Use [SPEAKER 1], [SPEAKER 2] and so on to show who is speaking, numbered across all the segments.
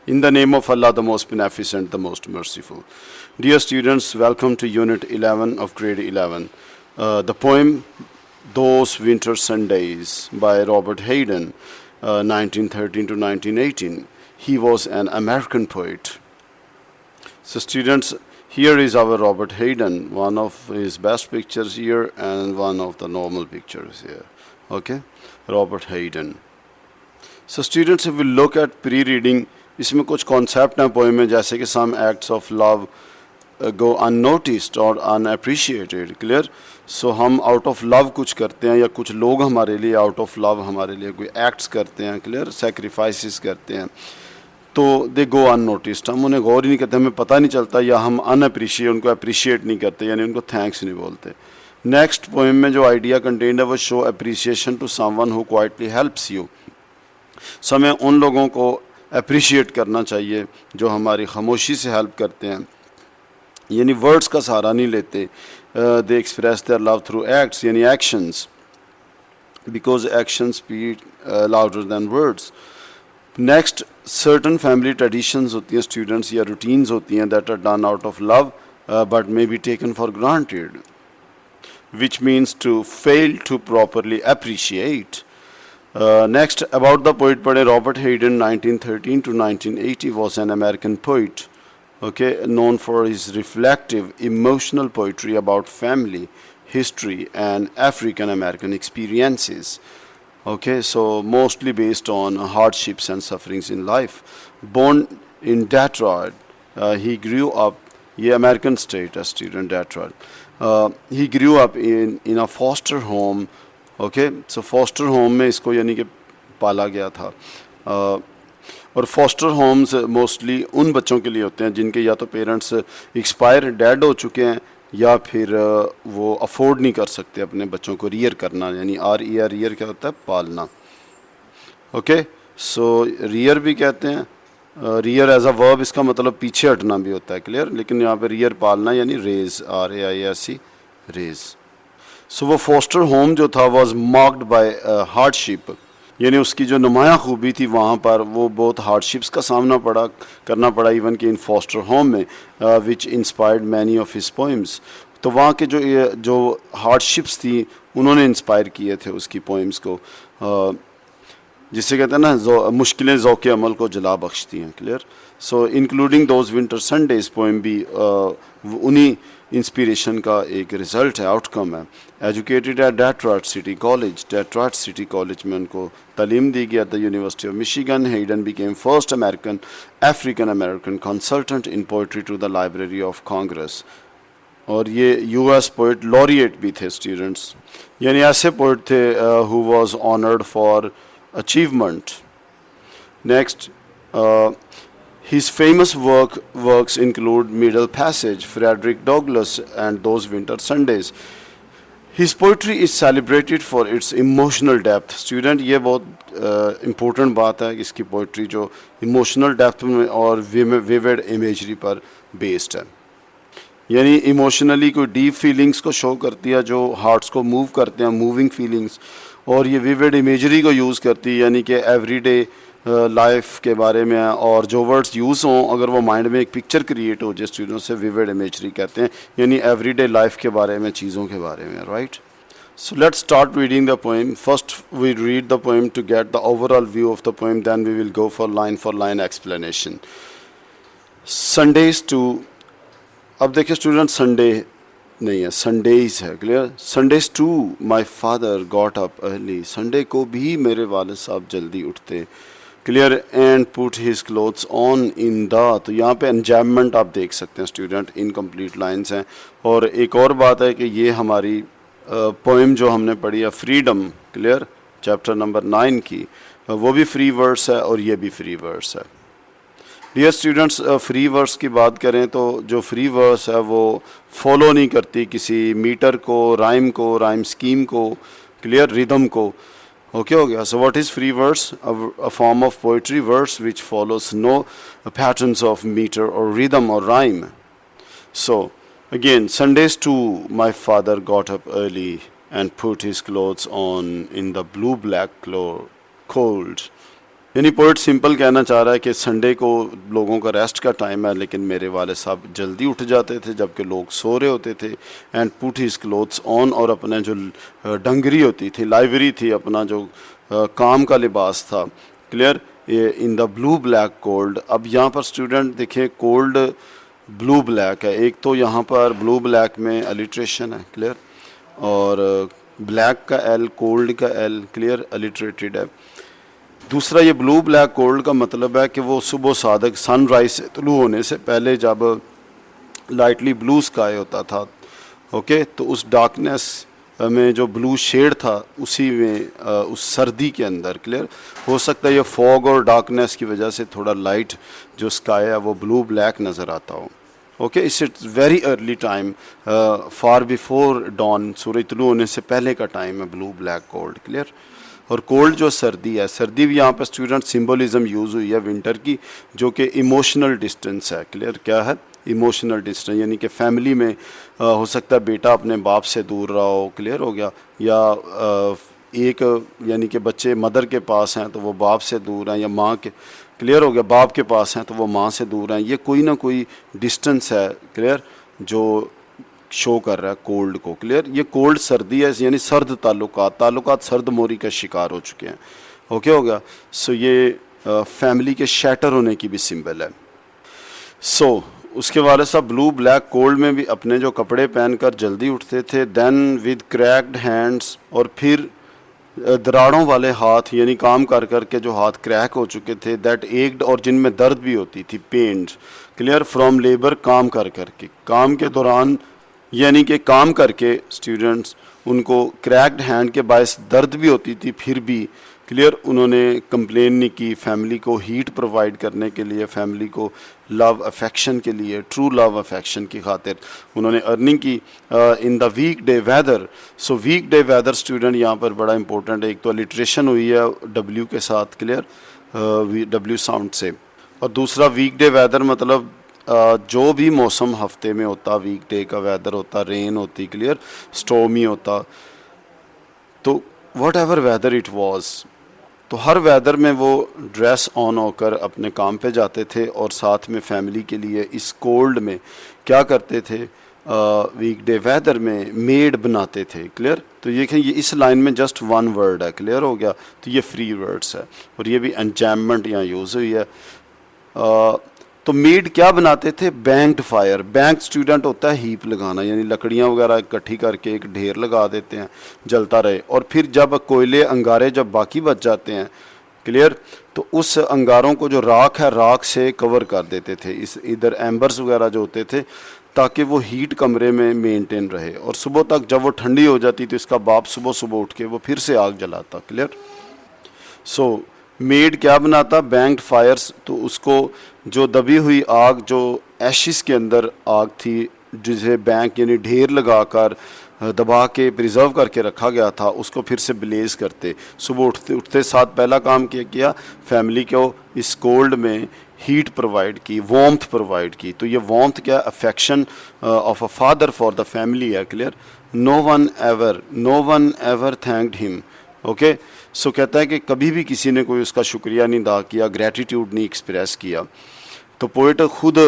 [SPEAKER 1] In the name of Allah, the most beneficent, the most merciful. Dear students, welcome to Unit 11 of Grade 11. The poem Those Winter Sundays by Robert Hayden, 1913 to 1918. He was an American poet. So students, here is our Robert Hayden, one of his best pictures here and one of the normal pictures here. Okay, Robert Hayden. So students, if we look at pre-reading, इसमें कुछ concept हैं poem में, जैसे कि some acts of love go unnoticed or unappreciated. Clear? So हम out of love कुछ करते हैं, या कुछ लोग हमारे लिए out of love हमारे लिए कोई acts करते हैं, clear? Sacrifices करते हैं, तो they go unnoticed. हम उन्हें गौर ही नहीं करते, हमें पता नहीं चलता, या हम unappreciate उनको appreciate नहीं करते, यानी उनको thanks नहीं बोलते. नेक्स्ट पोएम में जो आइडिया कंटेंड है वो show appreciation to someone who quietly helps you. So हमें उन लोगों को अप्रिशिएट करना चाहिए जो हमारी खामोशी से हेल्प करते हैं, यानी वर्ड्स का सहारा नहीं लेते. They express their love through acts, यानी actions, because actions speak louder than words. Next, certain family traditions होती हैं स्टूडेंट्स, या रूटीन्स होती हैं that are done out of love but may be taken for granted, which means to fail to properly appreciate. Next, about the poet पढ़े. Robert Hayden 1913 to 1980 was an American poet, okay, known for his reflective, emotional poetry about family, history and African American experiences. Okay, so mostly based on hardships and sufferings in life. Born in Detroit, he grew up, ये American state है student, Detroit. He grew up in a foster home. Okay, so foster home में इसको यानी कि पाला गया था. और फॉस्टर होम्स मोस्टली उन बच्चों के लिए होते हैं जिनके या तो पेरेंट्स एक्सपायर डेड हो चुके हैं, या फिर वो अफोर्ड नहीं कर सकते अपने बच्चों को रियर करना, यानी रियर क्या होता है, पालना. ओके, सो रियर भी कहते हैं. रियर एज अ वर्ब, इसका मतलब पीछे हटना भी होता है, क्लियर. लेकिन यहाँ पे रियर पालना यानी रेज, RAISE, रेज. सो वो फोस्टर होम जो था वाज मार्क्ड बाय हार्डशिप, यानी उसकी जो नुमाया खूबी थी वहाँ पर वो बहुत हार्डशिप्स का सामना करना पड़ा इवन कि इन फोस्टर होम में, which inspired many of his poems. तो वहाँ के जो हार्डशिप्स थी उन्होंने इंस्पायर किए थे उसकी पोइम्स को, जिसे कहते हैं ना मुश्किलें ज़ौक़ अमल को जला बख्शती हैं, clear. So including those winter Sundays poem भी उन्हीं इंस्पिरेशन का एक रिज़ल्ट है, आउटकम है. Educated at Detroit City College, Detroit City College में उनको तालीम दी गई. At the University of Michigan, Hayden became first African American consultant in poetry to the Library of Congress. और ये US पोइट लॉरिएट भी थे स्टूडेंट्स, यानी ऐसे पोइट थे who was honoured for achievement. Next, his famous works include Middle Passage, Frederick Douglass, and Those Winter Sundays. His poetry is celebrated for its emotional depth. Student, ये बहुत important बात है कि इसकी poetry जो emotional depth में और vivid imagery पर based है, यानी इमोशनली कोई डीप फीलिंग्स को शो करती है जो हार्ट्स को मूव करते हैं, मूविंग फीलिंग्स. और ये विविड इमेजरी को यूज़ करती है, यानी कि एवरीडे लाइफ के बारे में, और जो वर्ड्स यूज़ हों अगर वो माइंड में एक पिक्चर क्रिएट हो जाए स्टूडेंट्स से, विविड इमेजरी कहते हैं, यानी एवरीडे लाइफ के बारे में, चीज़ों के बारे में, right. So let's start reading the poem. First we read the poem to get the overall view of the poem, then we will go for line explanation. Sundays too, अब देखिए student, Sunday नहीं है, Sundays है, clear. Sundays too my father got up early, Sunday को भी मेरे वालिद साहब जल्दी उठते, clear. And put his clothes on in the, तो यहाँ पे एंजॉयमेंट आप देख सकते हैं स्टूडेंट, इनकम्प्लीट लाइन्स हैं. और एक और बात है कि ये हमारी पोएम जो हमने पढ़ी है फ्रीडम, क्लियर, चैप्टर नंबर 9 की, वो भी फ्री वर्स है और ये भी फ्री वर्स है. डियर स्टूडेंट्स, फ्री वर्स की बात करें तो जो फ्री वर्स है वो फॉलो नहीं करती किसी मीटर को, राइम स्कीम को, क्लियर, रिदम को. ओके हो गया. So what is free verse? A form of poetry verse which follows no patterns of meter और रिदम और rhyme. So again, Sundays too my father got up early and put his clothes on in the blue black cold. यानी poet simple कहना चाह रहा है कि Sunday को लोगों का रेस्ट का टाइम है, लेकिन मेरे वाले साहब जल्दी उठ जाते थे जबकि लोग सो रहे होते थे। And put his clothes on, और अपने जो डंगरी होती थी, लाइब्रेरी थी, अपना जो काम का लिबास था, clear, in the blue black cold. अब यहाँ पर स्टूडेंट देखें कोल्ड ब्लू ब्लैक है, एक तो यहाँ पर ब्लू ब्लैक में अलिट्रेशन है, क्लियर, और ब्लैक का एल, कोल्ड का एल, क्लियर, अलिट्रेटेड है। दूसरा ये ब्लू ब्लैक कोल्ड का मतलब है कि वो सुबह सादक सनराइज से तुलू होने से पहले जब लाइटली ब्लू स्काई होता था, ओके, तो उस डार्कनेस में जो ब्लू शेड था उसी में उस सर्दी के अंदर, क्लियर, हो सकता है ये फॉग और डार्कनेस की वजह से थोड़ा लाइट जो स्काई है वो ब्लू ब्लैक नज़र आता हो। Okay, it's very early time, far before dawn, सूरज तुलू होने से पहले का टाइम है ब्लू ब्लैक कोल्ड, क्लियर। और कोल्ड जो सर्दी है, सर्दी भी यहाँ पर स्टूडेंट सिंबलिज्म यूज़ हुई है विंटर की, जो कि इमोशनल डिस्टेंस है, क्लियर, क्या है इमोशनल डिस्टेंस, यानी कि फैमिली में हो सकता है बेटा अपने बाप से दूर रहा हो, क्लियर हो गया, या एक यानी कि बच्चे मदर के पास हैं तो वो बाप से दूर हैं, या माँ के, क्लियर हो गया, बाप के पास हैं तो वो माँ से दूर हैं। ये कोई ना कोई डिस्टेंस है, क्लियर, जो शो कर रहा है कोल्ड को, क्लियर। ये कोल्ड सर्दी है, यानी सर्द ताल्लुकात सर्द मोरी का शिकार हो चुके हैं, ओके हो गया। सो ये फैमिली के शैटर होने की भी सिंबल है। सो उसके वाले साहब ब्लू ब्लैक कोल्ड में भी अपने जो कपड़े पहनकर जल्दी उठते थे, देन विद क्रैक्ड हैंड्स, और फिर दराड़ों वाले हाथ, यानी काम कर कर के जो हाथ क्रैक हो चुके थे, दैट एक्ड, और जिनमें दर्द भी होती थी, पेन्स, क्लियर, फ्रॉम लेबर, काम कर कर के, काम के दौरान, यानी कि काम करके स्टूडेंट्स उनको क्रैक्ड हैंड के बायस दर्द भी होती थी, फिर भी, क्लियर, उन्होंने कंप्लेन नहीं की। फैमिली को हीट प्रोवाइड करने के लिए, फैमिली को लव अफेक्शन के लिए, ट्रू लव अफेक्शन की खातिर उन्होंने अर्निंग की in the weekday weather. So weekday weather student यहाँ पर बड़ा इंपॉर्टेंट है, एक तो अलिट्रेशन हुई है डब्ल्यू के साथ, क्लियर, डब्ल्यू साउंड से, और दूसरा वीक डे वेदर मतलब जो भी मौसम हफ्ते में होता, वीक डे का वेदर होता, रेन होती, क्लियर, स्टॉर्मी होता, तो what ever whether it was, तो हर वेदर में वो ड्रेस ऑन होकर अपने काम पे जाते थे, और साथ में फैमिली के लिए इस कोल्ड में क्या करते थे, वीक डे वेदर में मेड बनाते थे, क्लियर। तो ये कि ये इस लाइन में जस्ट वन वर्ड है, क्लियर हो गया, तो ये फ्री वर्ड्स है, और ये भी एंजैममेंट यहाँ यूज़ हुई है। तो मेड क्या बनाते थे, बैंक्ड फायर, बैंक स्टूडेंट होता है हीप लगाना, यानी लकड़ियाँ वगैरह इकट्ठी करके एक ढेर लगा देते हैं, जलता रहे, और फिर जब कोयले अंगारे जब बाकी बच जाते हैं, क्लियर, तो उस अंगारों को जो राख है, राख से कवर कर देते थे, इस इधर एम्बर्स वगैरह जो होते थे, ताकि वो हीट कमरे में मेंटेन रहे, और सुबह तक जब वो ठंडी हो जाती तो इसका बाप सुबह सुबह उठ के वो फिर से आग जलाता, क्लियर। सो मेड क्या बनाता, बैंक्ड फायर्स, तो उसको जो दबी हुई आग, जो एशिस के अंदर आग थी, जिसे बैंक यानी ढेर लगाकर दबा के प्रिजर्व करके रखा गया था, उसको फिर से ब्लेज करते। सुबह उठते उठते साथ पहला काम किया फैमिली को इस कोल्ड में हीट प्रोवाइड की, वार्मथ प्रोवाइड की। तो ये वार्मथ क्या, affection of a father for the family है, clear. No one ever thanked him, okay. So कहता है कि कभी भी किसी ने कोई उसका शुक्रिया नहीं अदा किया, ग्रैटिट्यूड नहीं एक्सप्रेस किया। तो पोइट खुद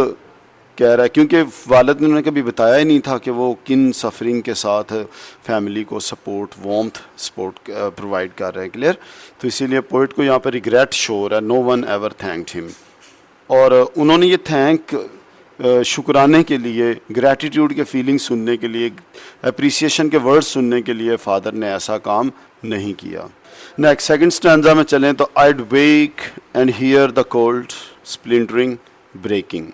[SPEAKER 1] कह रहा है, क्योंकि वालिद ने उन्हें कभी बताया ही नहीं था कि वो किन सफरिंग के साथ फैमिली को सपोर्ट, वार्मथ सपोर्ट प्रोवाइड कर रहे हैं, क्लियर। तो इसीलिए पोइट को यहाँ पर रिग्रेट शो हो रहा है, no one ever thanked him. और उन्होंने ये थैंक शुक्राने के लिए, ग्रैटिट्यूड के फीलिंग सुनने के लिए, अप्रिसिएशन के वर्ड सुनने के लिए फादर ने ऐसा काम नहीं किया। नेक्स्ट सेकंड स्टैंजा में चलें तो I'd wake and hear the cold splintering breaking।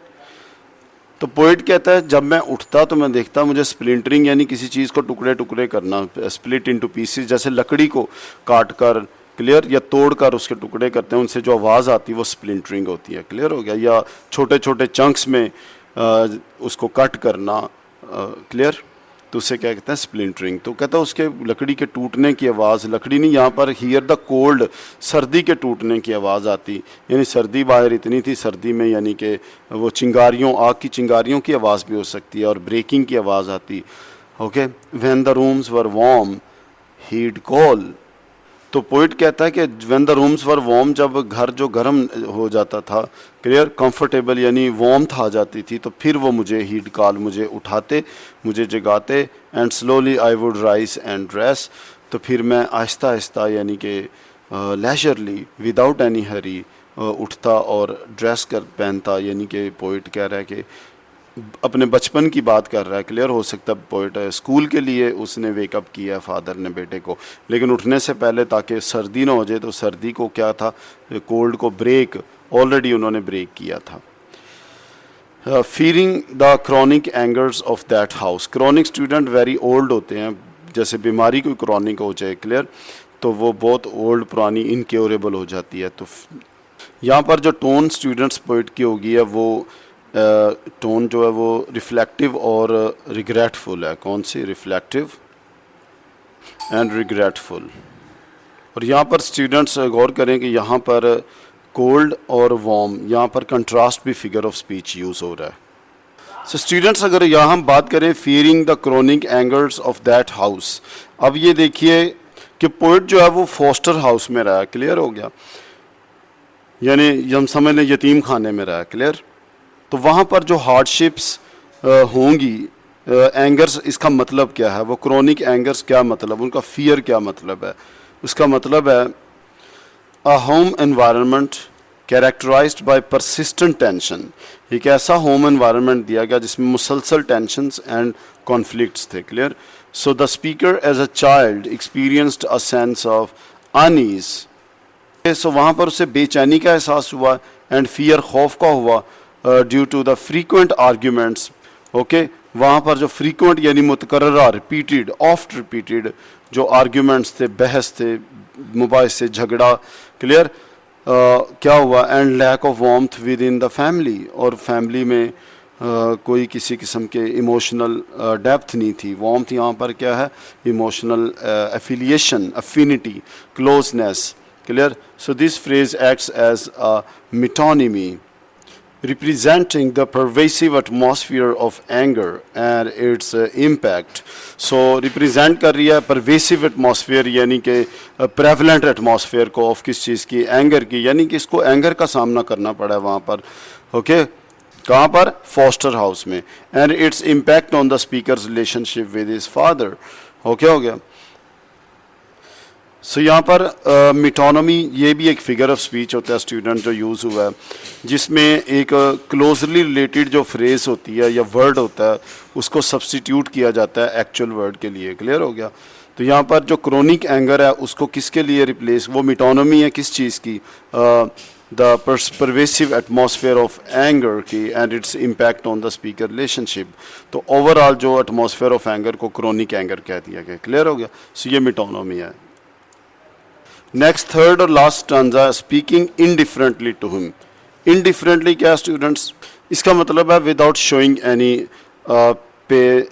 [SPEAKER 1] तो पोइट कहता है जब मैं उठता तो मैं देखता मुझे स्प्लिंटरिंग यानी किसी चीज़ को टुकड़े टुकड़े करना, स्प्लिट इनटू पीसेस, जैसे लकड़ी को काट कर, क्लियर, या तोड़ कर उसके टुकड़े करते हैं, उनसे जो आवाज़ आती है वो स्प्लिंटरिंग होती है, क्लियर हो गया। या छोटे छोटे चंक्स में उसको कट करना, क्लियर, तो उसे क्या कहते हैं, स्प्लिंटरिंग। तो कहता है उसके लकड़ी के टूटने की आवाज़, लकड़ी नहीं यहाँ पर हियर द कोल्ड, सर्दी के टूटने की आवाज़ आती, यानी सर्दी बाहर इतनी थी, सर्दी में यानी कि वो चिंगारियों, आग की चिंगारियों की आवाज़ भी हो सकती है, और ब्रेकिंग की आवाज़ आती, okay. When the rooms were warm he'd call, तो पोइट कहता है कि when the rooms were warm, जब घर जो गर्म हो जाता था, क्लियर, कंफर्टेबल यानी वार्म आ जाती थी, तो फिर वो मुझे हीड कॉल, मुझे उठाते, मुझे जगाते, and slowly I would rise and dress, तो फिर मैं आहिस्ता आहिस्ता यानी कि लेजरली विदाउट एनी हरी उठता और ड्रेस कर पहनता। यानी कि पोइट कह रहा है कि अपने बचपन की बात कर रहा है, क्लियर। हो सकता है पोइट स्कूल के लिए उसने वेकअप किया फादर ने बेटे को, लेकिन उठने से पहले ताकि सर्दी ना हो जाए, तो सर्दी को क्या था, कोल्ड को ब्रेक ऑलरेडी उन्होंने ब्रेक किया था। Feeling the chronic angers of that house, chronic student very old होते हैं, जैसे बीमारी कोई क्रॉनिक हो जाए, क्लियर, तो वो बहुत ओल्ड पुरानी इनक्योरेबल हो जाती है। तो यहाँ पर जो टोन स्टूडेंट्स पोइट की होगी है, वो टोन जो है वो रिफ्लेक्टिव और रिग्रेटफुल है। कौन सी? Reflective and regretful. और यहाँ पर स्टूडेंट्स गौर करें कि यहाँ पर कोल्ड और वार्म, यहाँ पर कंट्रास्ट भी फिगर ऑफ स्पीच यूज़ हो रहा है। सो स्टूडेंट्स, अगर यहाँ हम बात करें fearing the chronic angers of that house, अब ये देखिए कि पोइट जो है वो फॉस्टर हाउस में रहा है, क्लियर हो गया, यानी हम समझ लें यतीम खाने में रहा है, क्लियर। तो वहाँ पर जो हार्डशिप्स होंगी, एंगर्स, इसका मतलब क्या है, वो क्रॉनिक एंगर्स क्या मतलब, उनका फियर क्या मतलब है? उसका मतलब है a home environment characterized by persistent tension. एक ऐसा होम एनवायरनमेंट दिया गया जिसमें मुसलसल टेंशंस एंड कॉन्फ्लिक्ट्स थे, clear. So the speaker as a child experienced a sense of unease, so वहाँ पर उसे बेचैनी का एहसास हुआ एंड फियर, खौफ का हुआ, due to the frequent arguments, okay. वहाँ पर जो फ्रीक्वेंट यानी मुतकर्ररा, रिपीटेड, ऑफ्ट रिपीटेड जो आर्ग्यूमेंट्स थे, बहस थे, मुबाहिसे, झगड़ा, क्लियर, क्या हुआ, and lack of warmth within the family, और फैमिली में कोई किसी किस्म के इमोशनल डेप्थ नहीं थी। वार्मथ यहाँ पर क्या है, emotional affiliation, affinity, closeness, clear. So this phrase acts as a metonymy representing the pervasive atmosphere of anger and its impact. So represent कर रही है pervasive atmosphere, यानी कि prevalent atmosphere को, of किस चीज़ की, anger की, यानी कि इसको anger का सामना करना पड़ा है वहाँ पर, okay? कहाँ पर? फॉस्टर हाउस में। And its impact on the speakers relationship with his father, okay हो गया। सो यहाँ पर मिटोनमी, ये भी एक फिगर ऑफ स्पीच होता है स्टूडेंट जो यूज़ हुआ है, जिसमें एक क्लोजली रिलेटेड जो फ्रेज होती है या वर्ड होता है उसको सब्स्टिट्यूट किया जाता है एक्चुअल वर्ड के लिए, क्लियर हो गया। तो यहाँ पर जो क्रोनिक एंगर है उसको किसके लिए रिप्लेस, वो मिटोनमी है किस चीज़ की, the pervasive atmosphere of anger की and its impact on the speaker relationship. तो ओवरऑल जो एटमॉस्फेयर ऑफ एंगर को क्रोनिक एंगर कह दिया गया, क्लियर हो गया। सो ये मिटोनमी है। नेक्स्ट थर्ड और last stanza, speaking indifferently to him. Indifferently क्या स्टूडेंट्स, इसका मतलब है विदाउट शोइंग एनी पे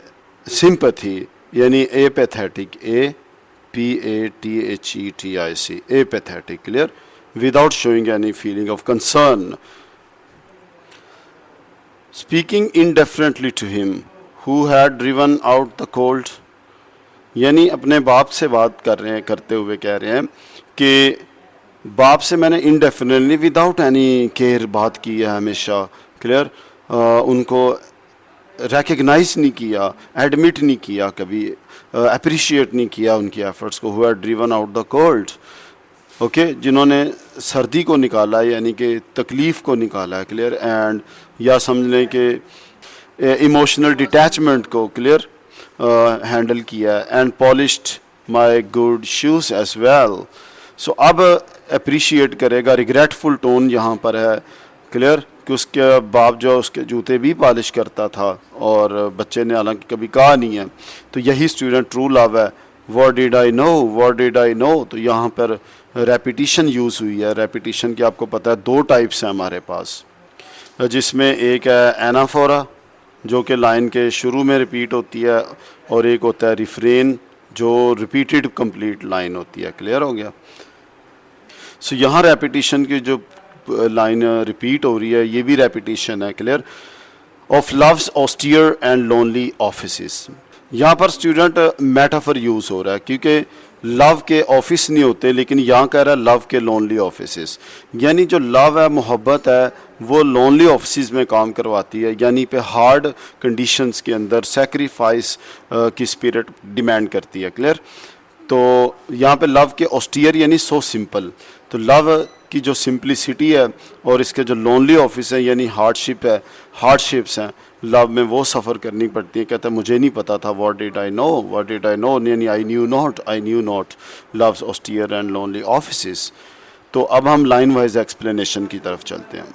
[SPEAKER 1] सिंपैथी, यानी apathetic, APATHETIC, apathetic, clear, without showing any feeling of concern. Speaking indifferently to him who had driven out the cold, यानी अपने बाप से बात कर रहे हैं, करते हुए कह रहे हैं कि बाप से मैंने इनडेफिनेटली विदाउट एनी केयर बात की है हमेशा, क्लियर, उनको रिकग्नाइज नहीं किया, एडमिट नहीं किया, कभी अप्रिशिएट नहीं किया उनकी एफर्ट्स को। Who had driven out the cold, okay, जिन्होंने सर्दी को निकाला यानी कि तकलीफ़ को निकाला है, क्लियर, एंड या समझ लें कि इमोशनल डिटैचमेंट को, क्लियर, हैंडल किया, and polished my good shoes as well. So अब अप्रिशिएट करेगा, रिग्रेटफुल टोन यहाँ पर है, क्लियर, कि उसके बाप जो उसके जूते भी पॉलिश करता था और बच्चे ने हालांकि कभी कहा नहीं है। तो यही स्टूडेंट ट्रू लव है। What did I no, what did I no, तो यहाँ पर रेपिटिशन यूज़ हुई है। रेपिटिशन की आपको पता है दो टाइप्स हैं हमारे पास, जिसमें एक है एनाफोरा जो कि लाइन के शुरू में रिपीट होती है, और एक होता है रिफ्रेन जो रिपीटेड कंप्लीट लाइन होती है, क्लियर हो गया। सो यहाँ रेपिटिशन की जो लाइन रिपीट हो रही है ये भी रेपिटिशन है, clear, of loves austere and lonely offices. यहाँ पर स्टूडेंट मेटाफर यूज़ हो रहा है, क्योंकि लव के ऑफिस नहीं होते, लेकिन यहाँ कह रहा है लव के लोनली ऑफिसेस। यानी जो लव है, मोहब्बत है, वो लोनली ऑफिस में काम करवाती है, यानी पे हार्ड कंडीशंस के अंदर सेक्रीफाइस की स्पिरिट डिमांड करती है। क्लियर? तो यहाँ पे लव के ऑस्टियर यानी सो सिंपल, तो लव की जो सिंपलिसिटी है और इसके जो लोनली ऑफिस है यानी हार्डशिप है, हार्डशिप्स हैं लव में, वो सफ़र करनी पड़ती है। कहता है मुझे नहीं पता था, व्हाट डिड आई नो, यानी I knew not loves austere and lonely offices. तो अब हम लाइन वाइज एक्सप्लेनेशन की तरफ चलते हैं।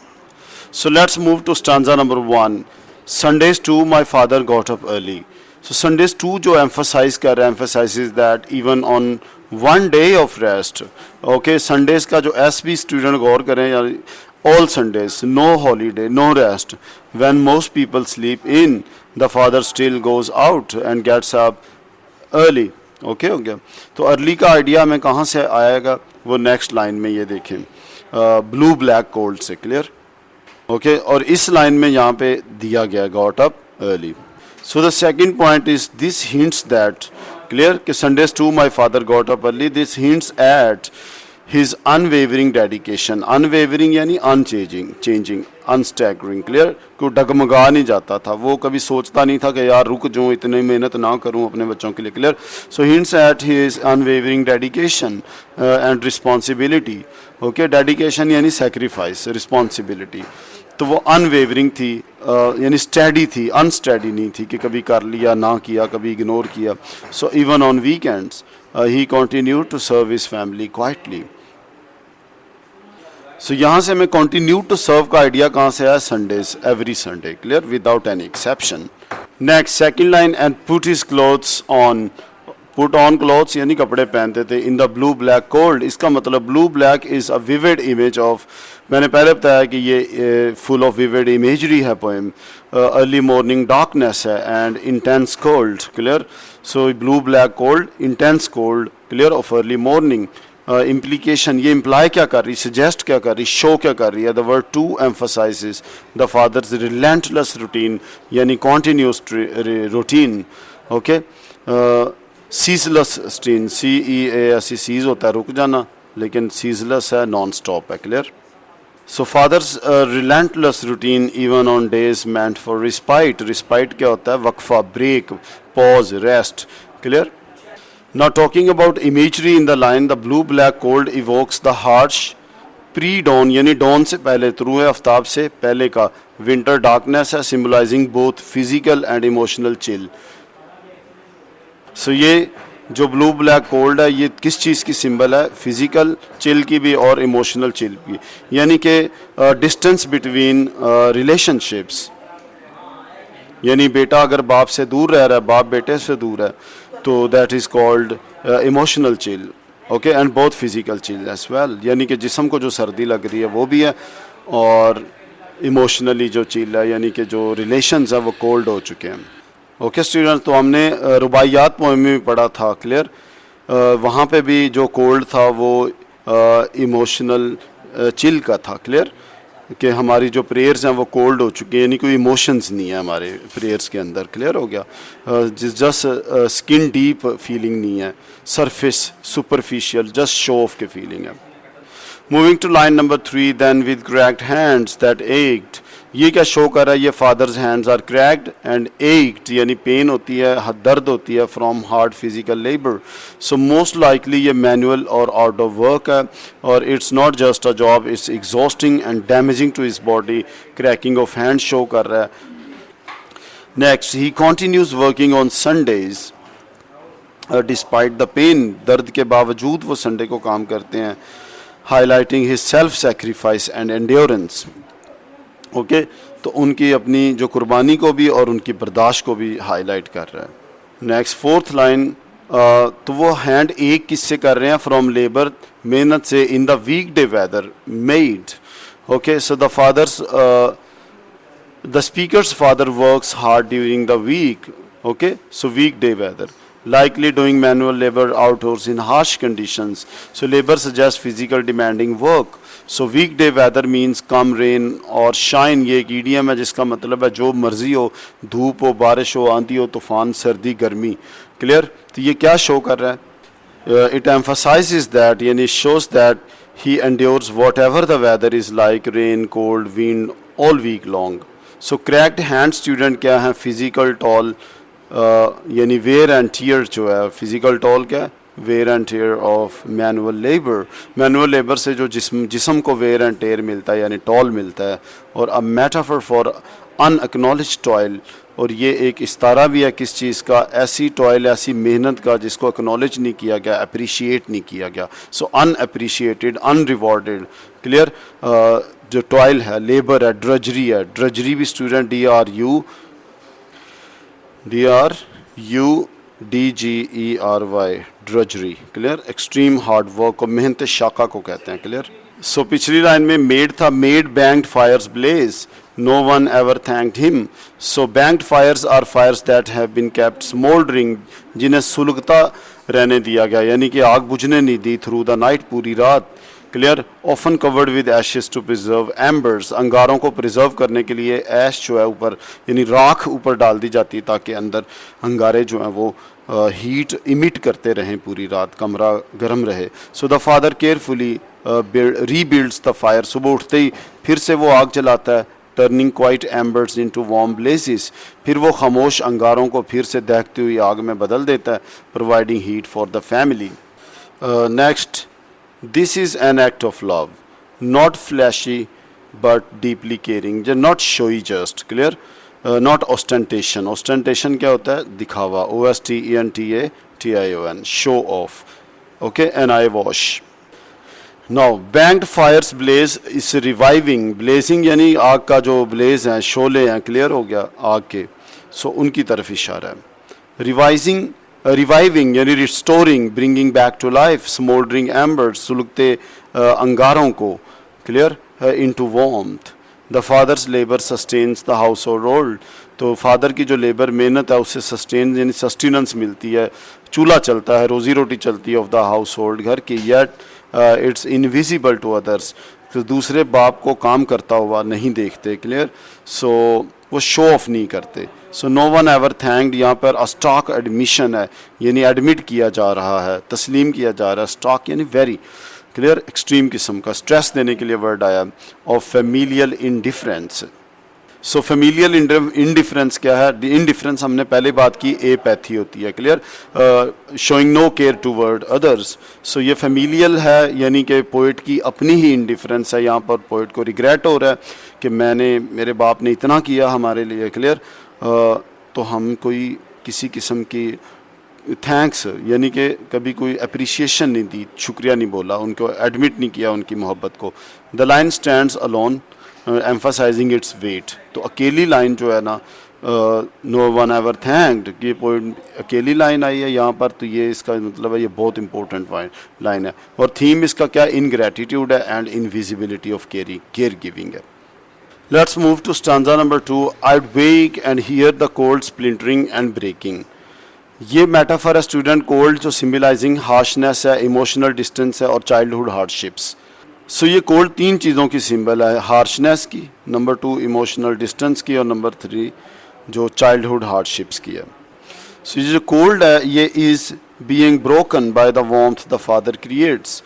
[SPEAKER 1] So let's move to stanza number 1। Sundays too my father got up early. So Sundays too जो emphasize कर रहा है, emphasize that even on one day of rest. Okay, Sundays का जो एस बी स्टूडेंट गौर करें, यानी all Sundays, no holiday, no rest. When most people sleep in, the father still goes out and gets up early. Okay हो गया? तो early का idea हमें कहाँ से आएगा, वो नेक्स्ट लाइन में ये देखें, ब्लू ब्लैक कोल्ड से। क्लियर? ओके, और इस लाइन में यहाँ पे दिया गया got up early. So the second point is this hints that, clear, कि Sundays too my father got up early, this hints at his unwavering dedication। unwavering यानी unchanging, unstaggering। क्लियर? को डगमगा नहीं जाता था, वो कभी सोचता नहीं था कि यार रुक जाऊँ, इतनी मेहनत ना करूँ अपने बच्चों के लिए। Clear? So hints at his unwavering dedication and responsibility। Okay, dedication यानी सेक्रीफाइस, रिस्पॉन्सिबिलिटी। तो वो अनवेवरिंग थी, यानी स्टडी थी, अनस्टडी नहीं थी कि कभी कर लिया ना किया, कभी इग्नोर किया। So even on weekends he continued to serve his family quietly। सो यहाँ से हमें कंटिन्यू टू सर्व का आइडिया कहाँ से आया? Sundays, every Sunday. Clear? Without any exception. Next second line, and put his clothes on. Put on clothes यानी कपड़े पहनते थे। In the blue black cold, इसका मतलब blue black is a vivid image of, मैंने पहले बताया कि ये फुल ऑफ विविड इमेजरी है पोएम। अर्ली मॉर्निंग डार्कनेस है and intense cold. Clear? So blue black cold, intense cold, clear, of early morning. Implication, ये इम्प्लाई क्या कर रही, सजेस्ट क्या कर रही, शो क्या कर रही है? The word too emphasises the father's relentless routine, यानी कॉन्टीन्यूस रूटीन। ओके, सीजलेस स्टीन, CEAS सीज होता है रुक जाना, लेकिन सीजलेस है नॉन स्टॉप है। Clear? So father's relentless routine even on days meant for respite. Respite क्या होता है? वक्फा, break, pause, rest. Clear? Now talking about imagery in the line, the blue black cold evokes the harsh pre-dawn, यानी dawn से पहले, तुरुए आफ्ताब से पहले का winter darkness है, symbolizing both physical and emotional chill। So ये जो blue black cold है, ये किस चीज़ की सिंबल है? फिजिकल चिल की भी और इमोशनल चिल की, यानी कि डिस्टेंस बिटवीन रिलेशनशिप्स। यानी बेटा अगर बाप से दूर रह रहा है, बाप बेटे से दूर है, तो that is called emotional chill. Okay, and both physical chill as well, यानी कि जिस्म को जो सर्दी लग रही है वो भी है, और इमोशनली जो चिल है यानी कि जो रिलेशंस है वो कोल्ड हो चुके हैं। ओके स्टूडेंट्स, तो हमने रुबाइयात पोएम में भी पढ़ा था। क्लियर? वहाँ पे भी जो कोल्ड था वो इमोशनल चिल का था। क्लियर? कि हमारी जो प्रेयर्स हैं वो कोल्ड हो चुकी हैं, यानी कोई इमोशंस नहीं है हमारे प्रेयर्स के अंदर। क्लियर हो गया? जस्ट स्किन डीप फीलिंग नहीं है, surface superficial just show off के फीलिंग है। Moving to line number 3, then with cracked hands that ached. ये क्या शो कर रहा है? ये father's hands are cracked and ached, यानी पेन होती है, दर्द होती है from hard physical labour. So most likely ये मैनुअल और आउट ऑफ वर्क है, और it's not just a job, it's exhausting and damaging to his body. Cracking of hand show कर रहा है। Next, he continues working on Sundays despite the pain, दर्द के बावजूद वो संडे को काम करते हैं। Highlighting his self sacrifice and endurance. Okay, तो उनकी अपनी जो कुर्बानी को भी और उनकी बर्दाश्त को भी हाईलाइट कर रहा है। नेक्स्ट फोर्थ लाइन, तो वो हैंड एक किससे कर रहे हैं? फ्रॉम लेबर, मेहनत से। In the weekday weather made. Okay, so the father's, the speaker's father works hard during the week. Okay, so weekday weather, likely doing manual labor outdoors in harsh conditions. So labor suggests physical demanding work. So weekday weather means come rain or shine। ये एक idiom है जिसका मतलब है जो मर्जी हो, धूप हो, बारिश हो, आंधी हो, तूफान, सर्दी, गर्मी। क्लियर? तो ये क्या शो कर रहा है? It emphasizes that, yani shows that he endures whatever the weather is like, rain, cold, wind, all week long. So cracked hand student क्या है, physical toll, यानी wear and tear जो है, physical toll क्या है, wear and tear of manual labor. Manual labor से जो जिस्म को wear and tear मिलता है यानी toll मिलता है, और a metaphor for unacknowledged toil, और ये एक इस्तारा भी है किस चीज़ का, ऐसी टॉयल, ऐसी मेहनत का जिसको एक्नॉलेज नहीं किया गया, अप्रिशिएट नहीं किया गया. सो अनअप्रिशिएटेड, अनरिवॉर्डेड. क्लियर. जो टॉयल है, लेबर है, ड्रजरी है. ड्रजरी भी student DRUDGERY, drudgery. Clear. Extreme hard work को मेहनत शाका को कहते हैं. क्लियर. सो पिछली लाइन में मेड था, made banked fires blaze, no one ever thanked him. So banked fires are fires that have been kept smoldering, जिन्हें सुलगता रहने दिया गया, यानी कि आग बुझने नहीं दी, through the night, पूरी रात. Clear. often covered with ashes to preserve embers, अंगारों को प्रिजर्व करने के लिए ऐश जो है ऊपर, यानी राख ऊपर डाल दी जाती है ताकि अंदर अंगारे जो हैं वो हीट इमिट करते रहें पूरी रात, कमरा गर्म रहे. So the father carefully rebuilds the fire, सुबह उठते ही फिर से वो आग जलाता है, turning quiet embers into warm blazes, फिर वो खामोश अंगारों को फिर से दहकती हुई आग में बदल देता है, providing heat for the family. Next, this is an act of love, not flashy but deeply caring, जो not showy just. Clear. Not ostentation. Ostentation क्या होता है, दिखावा. OSTENTATION, show off. Okay. NI वॉश. Now banked fires blaze is reviving, blazing यानी आग का जो ब्लेज हैं, शोले हैं. क्लियर हो गया आग के. सो उनकी तरफ इशारा है. रिवाइविंग यानी restoring, bringing back to life, smouldering embers, सुलगते अंगारों को. Clear. Into warmth. The father's labour sustains the household, तो फादर की जो लेबर मेहनत है उससे सस्टेन यानी सस्टेनेंस मिलती है, चूल्हा चलता है, रोज़ी रोटी चलती है ऑफ द हाउस होल्ड, घर की. Yet it's invisible to others, तो दूसरे बाप को काम करता हुआ नहीं देखते. क्लियर. सो वो शो ऑफ नहीं करते. So no one ever thanked, यहाँ पर अस्टॉक एडमिशन है, यानी एडमिट किया जा रहा है, तस्लीम किया जा रहा है. स्टॉक यानी वेरी. क्लियर. एक्सट्रीम किस्म का, स्ट्रेस देने के लिए वर्ड आया. Of familial indifference. So familial indifference क्या है, इनडिफरेंस हमने पहले बात की, एपैथी होती है. Clear. Showing no care toward others. So ये फेमिलियल है, यानी कि पोइट की अपनी ही इनडिफरेंस है. यहाँ पर पोइट को रिग्रेट हो रहा है कि मेरे बाप ने इतना किया हमारे लिए. क्लियर. तो हम कोई किसी किस्म की थैंक्स यानी कि कभी कोई अप्रिसिएशन नहीं दी, शुक्रिया नहीं बोला, उनको एडमिट नहीं किया उनकी मोहब्बत को. The line stands alone emphasising its weight, तो अकेली लाइन जो है ना, नो वन एवर थैंक्ड, ये पॉइंट अकेली लाइन आई है यहाँ पर, तो ये इसका मतलब है ये बहुत इंपॉर्टेंट लाइन है. और थीम इसका क्या, इनग्रेटिट्यूड है and invisibility of care giving है. Let's move to stanza number 2. I wake and hear the cold splintering and breaking. ये मेटाफर है स्टूडेंट, कोल्ड जो सिम्बलाइजिंग हार्शनेस है, इमोशनल डिस्टेंस है और चाइल्डहुड हार्डशिप्स. सो ये कोल्ड तीन चीज़ों की सिंबल है, हार्शनेस की, नंबर 2 इमोशनल डिस्टेंस की, और नंबर 3 जो चाइल्डहुड हार्डशिप्स की है. सो ये जो कोल्ड है ये is being broken by the warmth the father creates.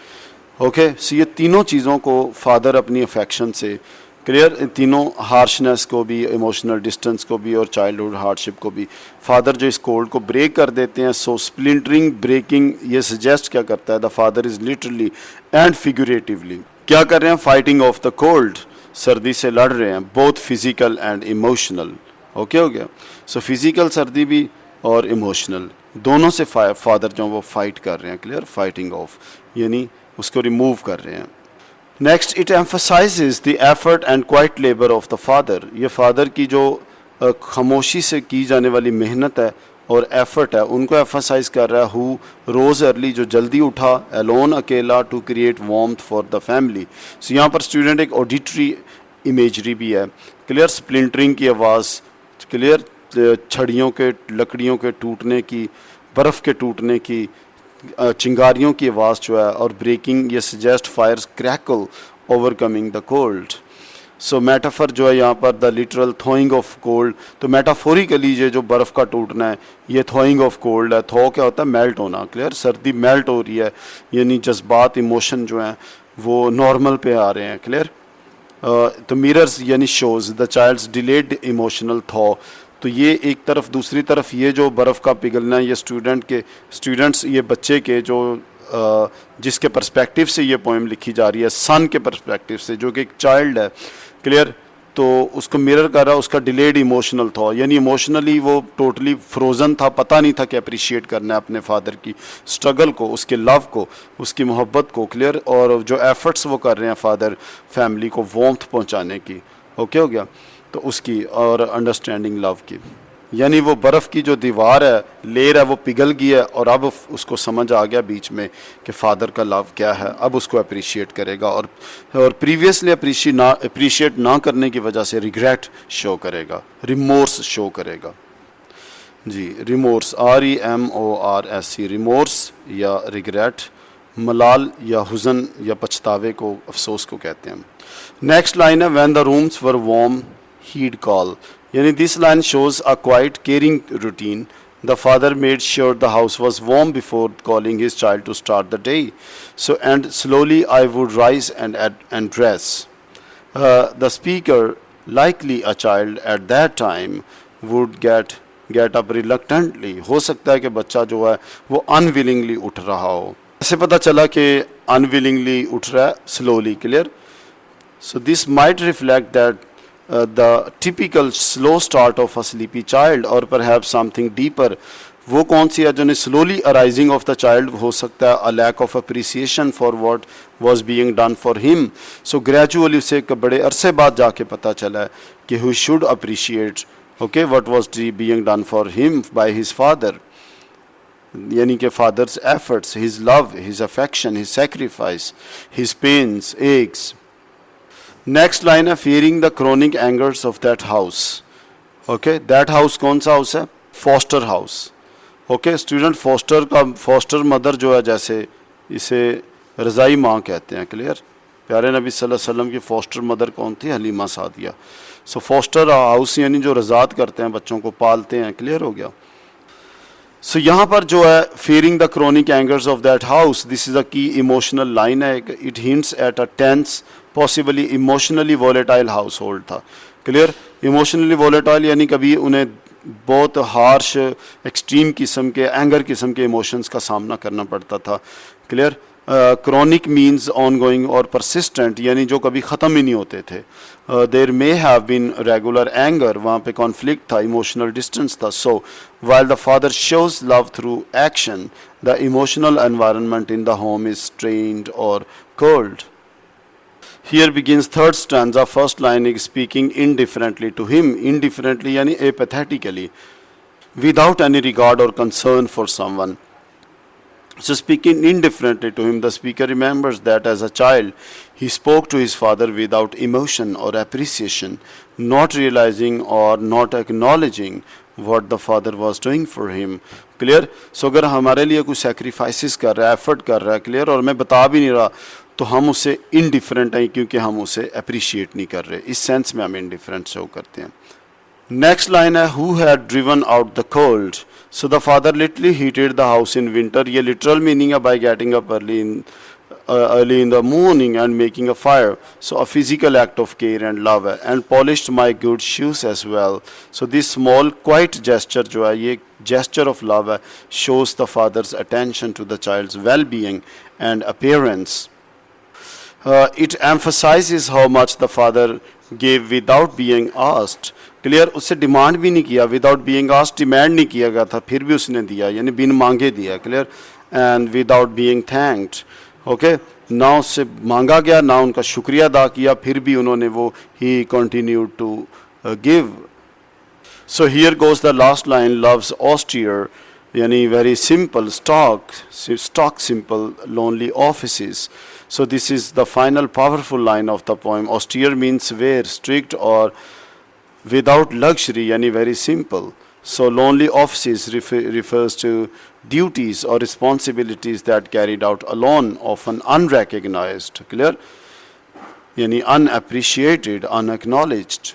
[SPEAKER 1] Okay. So ये तीनों चीज़ों को फादर अपनी अफेक्शन से, क्लियर, तीनों हार्शनेस को भी, इमोशनल डिस्टेंस को भी और चाइल्डहुड हार्डशिप को भी फादर जो इस कोल्ड को ब्रेक कर देते हैं. सो स्प्लिंटरिंग, ब्रेकिंग, ये सजेस्ट क्या करता है, the father is literally and figuratively क्या कर रहे हैं, फाइटिंग ऑफ द कोल्ड, सर्दी से लड़ रहे हैं, both physical and emotional. Okay हो गया. सो फिजिकल सर्दी भी और इमोशनल दोनों से फादर जो वो फाइट कर रहे हैं. क्लियर. फाइटिंग ऑफ यानी उसको रिमूव कर रहे हैं. Next, it emphasises the effort and quite labour of the father. ये फादर की जो खामोशी से की जाने वाली मेहनत है और एफर्ट है उनको एम्फसाइज कर रहा है. हु रोज़ अर्ली, जो जल्दी उठा, एलोन अकेला, to create warmth for the family. So यहाँ पर स्टूडेंट एक ऑडिटरी इमेजरी भी है. क्लियर. स्प्लिंटरिंग की आवाज़, क्लियर, छड़ियों के, लकड़ियों के टूटने की, बर्फ़ के टूटने की, चिंगारियों की आवाज़ जो है, और ब्रेकिंग, ये suggest fires crackle overcoming the cold. So metaphor जो है यहाँ पर the literal thawing of cold, तो मेटाफोरिकली ये जो बर्फ़ का टूटना है ये थॉइंग ऑफ कोल्ड है। थॉ क्या होता है? मेल्ट होना। क्लियर? सर्दी मेल्ट हो रही है, यानी जज्बात इमोशन जो हैं वो नॉर्मल पे आ रहे हैं। क्लियर? तो मिरर्स यानी shows the child's delayed emotional thaw, तो ये एक तरफ, दूसरी तरफ ये जो बर्फ़ का पिघलना है ये स्टूडेंट्स ये बच्चे के जो जिसके पर्सपेक्टिव से ये पोएम लिखी जा रही है, सन के पर्सपेक्टिव से, जो कि एक चाइल्ड है। क्लियर? तो उसको मिरर कर रहा है उसका डिलेड इमोशनल था, यानी इमोशनली वो टोटली फ्रोज़न था, पता नहीं था कि अप्रिशिएट करना है अपने फादर की स्ट्रगल को, उसके लव को, उसकी मोहब्बत को। क्लियर? और जो एफर्ट्स वो कर रहे हैं फादर फैमिली को वॉर्मथ पहुंचाने की, ओके हो गया, तो उसकी और अंडरस्टैंडिंग लव की, यानी वो बर्फ़ की जो दीवार है, लेयर है, वो पिघल गई है और अब उसको समझ आ गया बीच में कि फ़ादर का लव क्या है। अब उसको अप्रिशिएट करेगा और प्रीवियसली अप्रिशिएट ना करने की वजह से रिग्रेट शो करेगा, रिमोर्स शो करेगा। जी, रिमोर्स, REMORS, रिमोर्स या रिग्रेट, मलाल या हुज़न या पछतावे को, अफसोस को कहते हैं। नेक्स्ट लाइन है when the rooms were warm he'd call, यानी this line shows a quiet caring routine. The father made sure the house was warm before calling his child to start the day. So, and slowly I would rise and dress. The speaker, likely a child at that time, would get up reluctantly. हो सकता है कि बच्चा जो है वो unwillingly उठ रहा हो। ऐसे पता चला कि unwillingly उठ रहा है, slowly। Clear? So this might reflect that the typical slow start of a sleepy child, or perhaps something deeper. वो कौन सी है? जो ने slowly arising of the child हो सकता है a lack of appreciation for what was being done for him. So gradually उसे एक बड़े अरसे बाद जाके पता चला है कि he should appreciate, okay, what was being done for him by his father. यानी कि father's efforts, his love, his affection, his sacrifice, his pains, aches. Next line है fearing the chronic angers of that house. Okay, that house कौन सा house है? Foster house. Okay student, foster mother जो है, जैसे इसे रज़ाई माँ कहते हैं। क्लियर? प्यारे नबी सल्लल्लाहु अलैहि वसल्लम की फॉस्टर मदर कौन थी? हलीमा सादिया। सो फॉस्टर हाउस यानी जो रज़ात करते हैं, बच्चों को पालते हैं। क्लियर हो गया? सो यहाँ पर जो है fearing the chronic angers of that house, this is a key emotional line है। It hints at a tense possibly emotionally volatile household था। क्लियर? इमोशनली वॉलेटाइल यानी कभी उन्हें बहुत हार्श एक्सट्रीम किस्म के एंगर किस्म के इमोशंस का सामना करना पड़ता था। Clear? Chronic means ongoing और परसिस्टेंट, यानी जो कभी ख़त्म ही नहीं होते थे। There may have been regular anger, वहाँ पे कॉन्फ्लिक्ट था, इमोशनल डिस्टेंस था। So while the father shows love through action, the emotional environment in the home is strained और cold. Here begins third stanza. First line is speaking indifferently to him. Indifferently यानी apathetically, without any regard or concern for someone. So speaking indifferently to him, the speaker remembers that as a child he spoke to his father without emotion or appreciation, not realizing or not acknowledging what the father was doing for him. Clear? So अगर हमारे लिए कुछ sacrifices कर रहा है, effort कर रहा है, clear, और मैं बता भी नहीं रहा, तो हम उससे इनडिफरेंट हैं क्योंकि हम उसे अप्रिशिएट नहीं कर रहे। इस सेंस में हम इनडिफरेंट शो करते हैं। नेक्स्ट लाइन है who had driven out the cold, so the father literally heated the house in winter. ये लिटरल मीनिंग है by getting up early in the morning and making a fire. So a physical act of care and love है, and polished my good shoes as well. So this small quiet gesture जो है ये gesture of love है, shows the father's attention to the child's well-being and appearance. It emphasizes how much the father gave without being asked. Clear? उससे demand भी नहीं किया, without being asked, demand नहीं किया गया था, फिर भी उसने दिया, यानी बिन मांगे दिया। Clear? And without being thanked, okay, ना उससे मांगा गया, ना उनका शुक्रिया अदा किया, फिर भी उन्होंने वो ही continue to give. So here goes the last line, loves austere यानी very simple, stock simple, lonely offices. So this is the final powerful line of the poem. Austere means where, strict or without luxury, yani very simple. So lonely offices refers to duties or responsibilities that carried out alone, often unrecognized. Clear? यानी unappreciated, unacknowledged.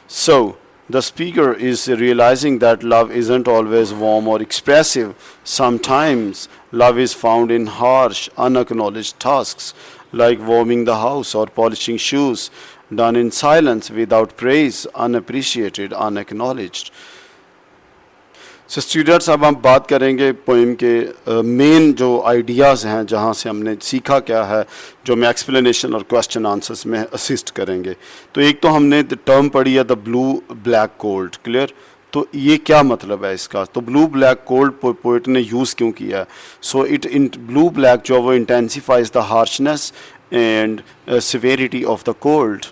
[SPEAKER 1] So the speaker is realizing that love isn't always warm or expressive. Sometimes love is found in harsh, unacknowledged tasks like warming the house or polishing shoes, done in silence without praise, unappreciated, unacknowledged. So students, अब हम बात करेंगे poem के main जो ideas हैं, जहाँ से हमने सीखा क्या है, जो मैं एक्सप्लेनेशन और क्वेश्चन आंसर्स में असिस्ट करेंगे. तो एक तो हमने टर्म पढ़ी है the blue black cold. Clear? तो ये क्या मतलब है इसका? तो ब्लू ब्लैक कोल्ड पोइट ने यूज़ क्यों किया है? So it in blue black जो है वो intensifies the harshness and severity of the cold.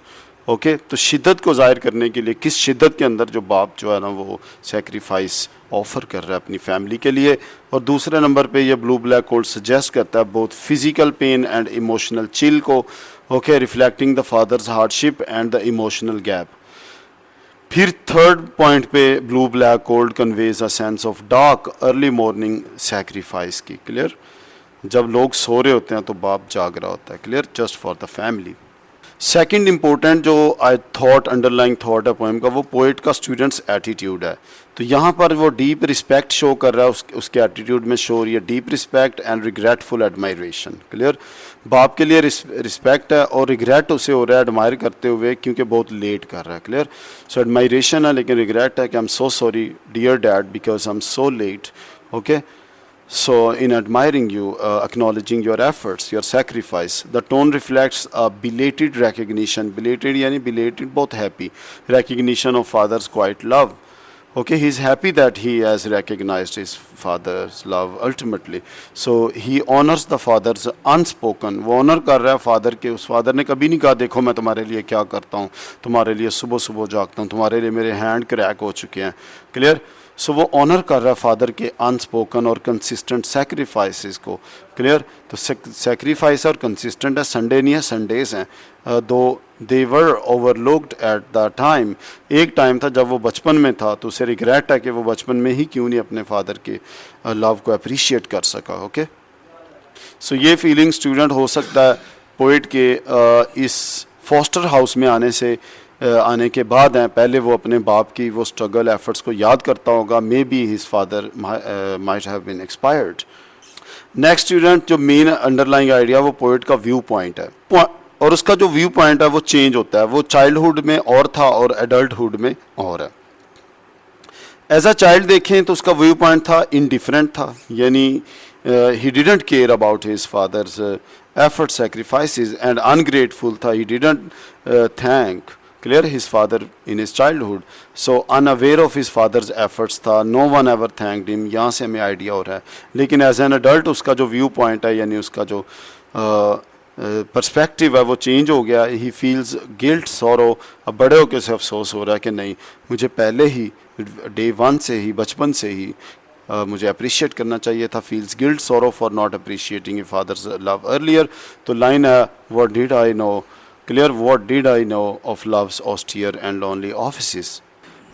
[SPEAKER 1] Okay, तो शिद्दत को ज़ाहिर करने के लिए, किस शिद्दत के अंदर जो बाप जो है ना वो सेक्रीफाइस ऑफ़र कर रहा है अपनी फैमिली के लिए. और दूसरे नंबर पे ये ब्लू ब्लैक कोल्ड सजेस्ट करता है both physical pain and emotional chill को. Okay, reflecting the father's hardship and the emotional gap. फिर थर्ड पॉइंट पे blue black cold conveys a sense of dark early morning sacrifice की. Clear? जब लोग सो रहे होते हैं तो बाप जाग रहा होता है. Clear? Just for the family. Second important जो आई थॉट अंडरलाइंग थॉट है पोएम का, वो पोइट का स्टूडेंट्स एटीट्यूड है. तो यहाँ पर वो डीप रिस्पेक्ट शो कर रहा है, उसके एटीट्यूड में शो हो रही है deep respect and regretful admiration. Clear? बाप के लिए रिस्पेक्ट है और रिग्रेट उसे हो रहा है एडमायर करते हुए, क्योंकि बहुत लेट कर रहा है. क्लियर? सो एडमायरेशन है लेकिन रिग्रेट है कि I am so sorry dear dad because I am so late. Okay, so in admiring you, acknowledging your efforts, your sacrifice, the tone reflects a belated recognition. Belated yani belated, both happy recognition of father's quiet love. Okay, he's happy that he has recognized his father's love ultimately. So he honors the father's unspoken. वो honor कर रहा है father के. उस father ने कभी नहीं कहा देखो मैं तुम्हारे लिए क्या करता हूँ, तुम्हारे लिए सुबह सुबह जागता हूँ, तुम्हारे लिए मेरे hand crack हो चुके हैं. Clear? सो वो ऑनर कर रहा है फादर के अनस्पोकन और कंसिस्टेंट सेक्रीफाइसेस को. क्लियर? तो सेक्रीफाइस और कंसिस्टेंट है, संडे नहीं है, संडेज हैं. दो दे वर ओवरलुक्ड एट द टाइम. एक टाइम था जब वो बचपन में था तो उसे रिग्रेट है कि वो बचपन में ही क्यों नहीं अपने फादर के लव को अप्रिशिएट कर सका. ओके, सो ये फीलिंग स्टूडेंट हो सकता है पोइट के इस फॉस्टर हाउस में आने के बाद हैं. पहले वो अपने बाप की वो स्ट्रगल एफर्ट्स को याद करता होगा. Maybe his father might have been expired. Next student, जो मेन अंडरलाइंग आइडिया वो पोइट का व्यू पॉइंट है, और उसका जो व्यू पॉइंट है वो चेंज होता है. वो चाइल्डहुड में और था और एडल्टहुड में और है. एज अ चाइल्ड देखें तो उसका व्यू पॉइंट था इनडिफरेंट था, यानी he didn't care about his father's effort sacrifices and ungrateful था. He didn't thank clear his father in his childhood, so unaware of his father's efforts था. no one ever thanked him. यहाँ से हमें idea हो रहा है. लेकिन as an adult उसका जो व्यू पॉइंट है, यानी उसका जो पर्सपेक्टिव है वो चेंज हो गया. He feels guilt sorrow. अब बड़े होकर से अफसोस हो रहा है कि नहीं, मुझे पहले ही डे वन से ही, बचपन से ही मुझे अप्रिशिएट करना चाहिए था. Feels guilt sorrow for not appreciating father's love earlier. तो लाइन है, what did I know. Clear? What did I know of love's austere and lonely offices?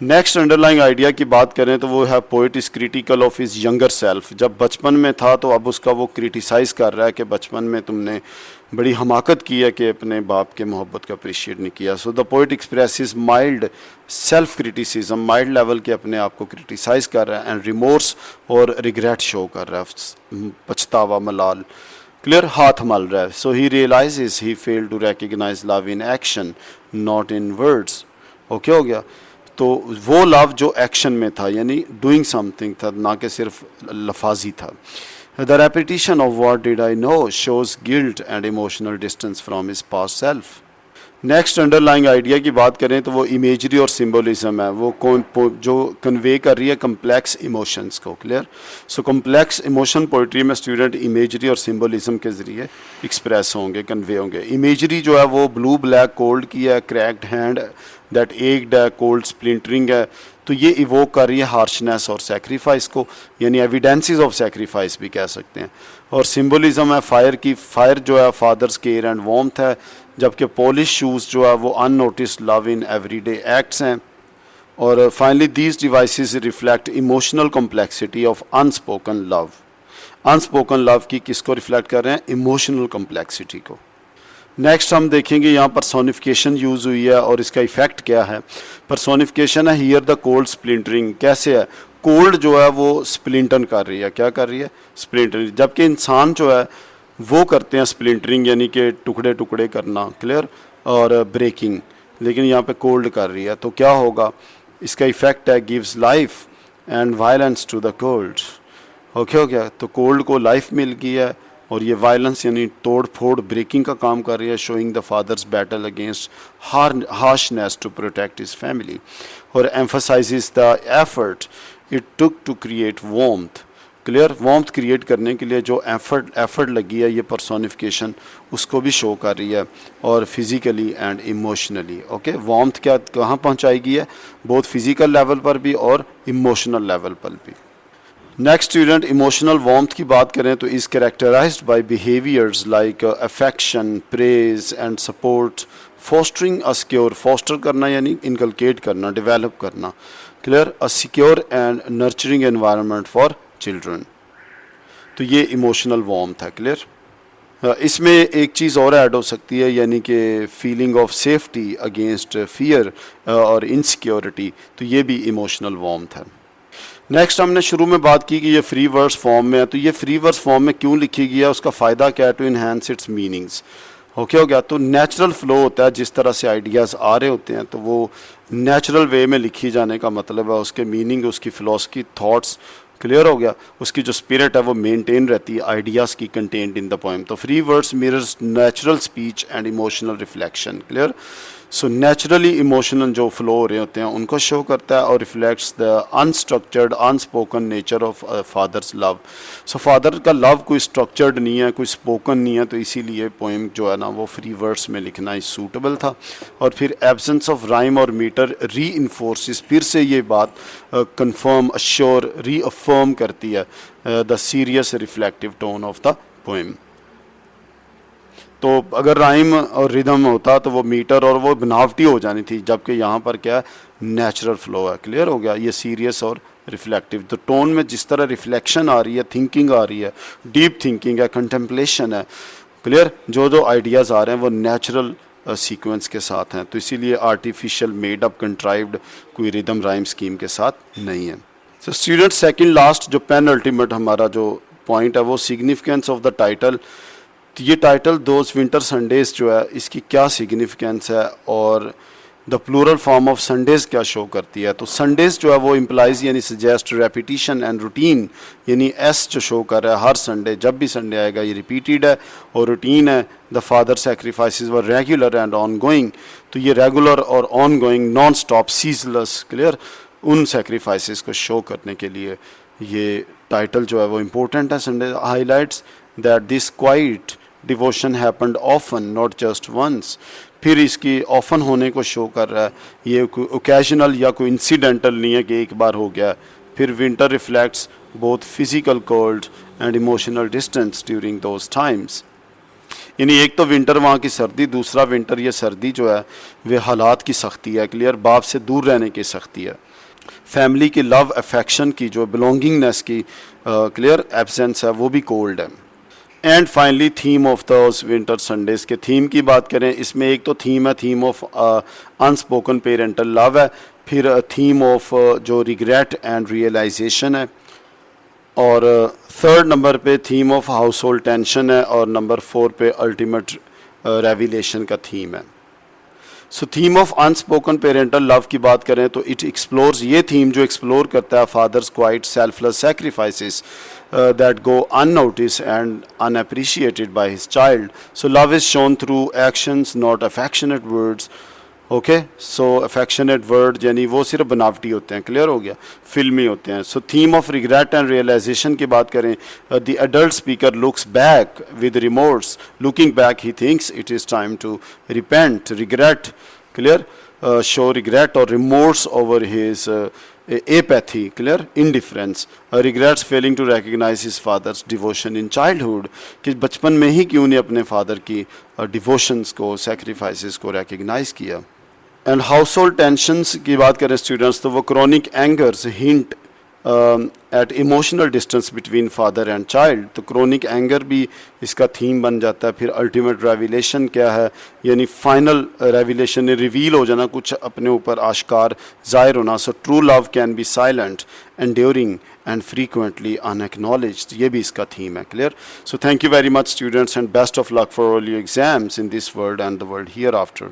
[SPEAKER 1] Next underlying idea की बात करें तो वो है poet is critical of his younger self. जब बचपन में था तो अब उसका वो क्रिटिसाइज़ कर रहा है कि बचपन में तुमने बड़ी हमाकत की है कि अपने बाप के मोहब्बत को अप्रिशिएट नहीं किया. So the poet expresses mild self criticism. Mild level के अपने आप को क्रिटिसाइज़ कर रहा है एंड रिमोर्स और रिग्रेट शो कर रहा है, पछतावा, मलाल. क्लियर? हाथ मल रहा है. So he realises he failed to recognise love in action not in words. Okay हो गया? तो वो लव जो एक्शन में था, यानी डूइंग समथिंग था, ना कि सिर्फ लफाजी था. The repetition of what did I no shows guilt and emotional distance from his past self. Next underlying idea की बात करें तो वो इमेजरी और सिम्बोलिज्म है. वो जो कन्वे कर रही है कम्प्लेक्स इमोशंस को. क्लियर? सो कम्प्लेक्स इमोशन पोइट्री में स्टूडेंट इमेजरी और सिम्बोलिज्म के ज़रिए एक्सप्रेस होंगे, कन्वे होंगे. इमेजरी जो है वो ब्लू ब्लैक कोल्ड की है, क्रैक्ड हैंड दैट एक्ड है, कोल्ड स्प्लिंटरिंग है. तो ये इवोक कर रही है हार्शनेस और सेक्रीफाइस को, यानी एविडेंसेस ऑफ सेक्रीफाइस भी कह सकते हैं. और सिम्बोलिज्म है फायर की. फायर जो है फादर्स केयर एंड वार्मथ है, जबकि पॉलिश शूज़ जो है वो unnoticed love in everyday acts हैं. और finally these devices reflect emotional complexity of unspoken love. Unspoken love की किसको रिफ्लेक्ट कर रहे हैं? इमोशनल कॉम्प्लेक्सिटी को. नेक्स्ट हम देखेंगे यहाँ पर्सोनिफिकेशन यूज़ हुई है और इसका इफ़ेक्ट क्या है। पर्सोनिफिकेशन है हियर द कोल्ड स्प्लिंटरिंग, कैसे है, कोल्ड जो है वो स्प्लिंटन कर रही है, क्या कर रही है, स्प्लिंटरिंग, जबकि इंसान जो है वो करते हैं स्प्लिंटरिंग यानी कि टुकड़े टुकड़े करना, क्लियर, और ब्रेकिंग, लेकिन यहाँ पे कोल्ड कर रही है, तो क्या होगा, इसका इफ़ेक्ट है gives life and violence to the cold. Okay हो गया, तो कोल्ड को लाइफ मिल गई है और ये वायलेंस यानी तोड़ फोड़ ब्रेकिंग का काम कर रही है, showing the father's battle against harshness to protect his family, और emphasises the effort it took to create warmth, clear, warmth create करने के लिए जो एफर्ट लगी है, ये पर्सोनिफिकेशन उसको भी शो कर रही है, और physically and emotionally. Okay, warmth क्या कहाँ पहुँचाएगी है, बहुत फिज़िकल लेवल पर भी और इमोशनल लेवल पर भी। नेक्स्ट स्टूडेंट, इमोशनल वार्मथ की बात करें तो is characterized by behaviours like affection, praise and support, fostering a secure, foster करना यानी इनकलकेट करना, डेवलप करना, clear, a secure and nurturing environment for children. तो ये इमोशनल वार्मथ है, क्लियर। इसमें एक चीज़ और ऐड हो सकती है यानी कि feeling of safety against fear और इनसिक्योरिटी, तो ये भी इमोशनल वार्मथ है। नेक्स्ट हमने शुरू में बात की कि ये फ्री वर्ड्स फॉर्म में है, तो ये फ्री वर्ड्स फॉर्म में क्यों लिखी गई है, उसका फ़ायदा क्या है, to enhance its meanings. Okay हो गया, तो नेचुरल फ्लो होता है, जिस तरह से आइडियाज़ आ रहे होते हैं तो वो नेचुरल वे में लिखी जाने का मतलब है उसके मीनिंग, उसकी फ़िलॉसफी, थॉट्स, क्लियर हो गया, उसकी जो स्पिरिट है वो मेंटेन रहती है आइडियाज़ की कंटेंट इन द पोएम। तो free words mirrors natural speech and emotional reflection, clear. So naturally emotional जो फ्लो हो रहे होते हैं उनको शो करता है और reflects the unstructured unspoken nature of father's love. So father का लव कोई स्ट्रक्चर्ड नहीं है, कोई स्पोकन नहीं है, तो इसीलिए पोएम जो है ना वो फ्री वर्ड्स में लिखना इस सूटेबल था। और फिर एब्सेंस ऑफ राइम और मीटर री इन्फोर्सिस, फिर से ये बात कंफर्म अश्योर रीअफर्म करती है the serious reflective tone of the poem. तो अगर राइम और रिदम होता तो वो मीटर और वो बनावटी हो जानी थी, जबकि यहाँ पर क्या है, नेचुरल फ्लो है, क्लियर हो गया, ये सीरियस और रिफ्लेक्टिव। तो टोन में जिस तरह रिफ्लेक्शन आ रही है, थिंकिंग आ रही है, डीप थिंकिंग है, कंटेम्पलेशन है, क्लियर, जो जो आइडियाज़ आ रहे हैं वो नेचुरल सीक्वेंस के साथ हैं, तो इसीलिए आर्टिफिशियल मेड अप कंट्राइव्ड कोई रिदम राइम स्कीम के साथ नहीं है। सो स्टूडेंट, सेकंड लास्ट जो पेन अल्टीमेट हमारा जो पॉइंट है वो सिग्निफिकेंस ऑफ द टाइटल। तो ये टाइटल दोज विंटर संडेज जो है इसकी क्या सिग्निफिकेंस है और the plural form of Sundays क्या शो करती है। तो संडेज जो है वो इम्प्लाइज यानी सजेस्ट रेपिटिशन एंड रूटीन, यानी एस जो शो कर रहा है हर संडे, जब भी संडे आएगा ये रिपीटेड है, और रूटीन है the father sacrifices were regular and on going, तो ये रेगुलर और on going non stop ceaseless, clear, उन सेक्रीफाइसेस को शो करने के लिए ये टाइटल जो है वो इम्पोर्टेंट है। Sunday highlights that this quiet devotion happened often not just once, फिर इसकी ऑफन होने को शो कर रहा है, ये कोई ओकेजनल या कोई इंसिडेंटल नहीं है कि एक बार हो गया। फिर winter reflects both physical cold and emotional distance during those times, यानी एक तो विंटर वहाँ की सर्दी, दूसरा विंटर ये सर्दी जो है वे हालात की सख्ती है, क्लियर, बाप से दूर रहने की सख्ती है, फैमिली की लव अफेक्शन की जो बिलोंगिंगनेस की क्लियर एब्सेंस है वो भी कोल्ड है। And finally theme of those winter Sundays के थीम की बात करें, इसमें एक तो थीम है theme of unspoken parental love है, फिर थीम ऑफ जो रिग्रेट एंड रियलाइजेशन है, और थर्ड नंबर पे theme of house hold tension है, और नंबर 4 पे अल्टीमेट रेविलेशन का थीम है। So theme of unspoken parental love की बात करें तो इट एक्सप्लोर्स, ये थीम जो एक्सप्लोर करता है fathers quiet selfless sacrifices that go unnoticed and unappreciated by his child. So love is shown through actions, not affectionate words. Okay, so affectionate word यानी वो सिर्फ बनावटी होते हैं, क्लियर हो गया, फिल्मी होते हैं। So theme of regret and realisation की बात करें, the adult speaker looks back with remorse, looking back he thinks it is time to repent, regret, clear, show regret और remorse over his apathy, clear, indifference, regrets failing to recognize his father's devotion in childhood, कि बचपन में ही क्यों नहीं अपने father की devotions को, sacrifices को रिकग्नाइज किया। एंड हाउस होल्ड टेंशंस की बात करें स्टूडेंट्स तो वो chronic angers hint eight emotional distance between father and child, तो क्रोनिक एंगर भी इसका थीम बन जाता है। फिर अल्टीमेट रेविलेशन क्या है, यानी फाइनल रेविलेशन ने रिवील हो जाना, कुछ अपने ऊपर आश्कार ज़ाहिर होना। So true love can be silent, enduring and frequently unacknowledged, ये भी इसका थीम है। Clear? So thank you very much students, and best of luck for all your exams in this world and the world here after.